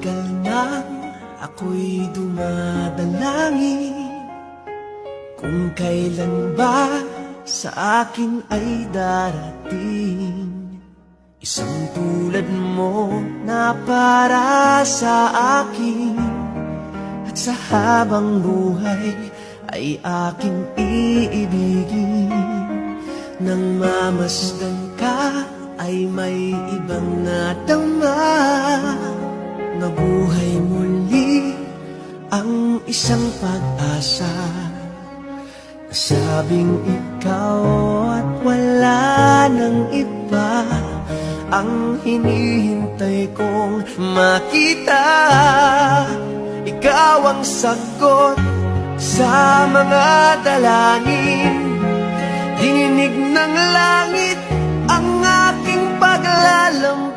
matagal nang ako'y dumadalangin kung kailan ba sa akin ay darating isang tulad mo na para sa akin. At sa habang buhay ay aking iibigin. Nang mamasdan ka ay may ibang nadama. Nabuhay muli ang isang pag-asa. Nasabing ikaw at wala nang iba ang hinihintay kong makita. Ikaw ang sagot sa mga dalangin. Dinig ng langit ang aking paglalamig.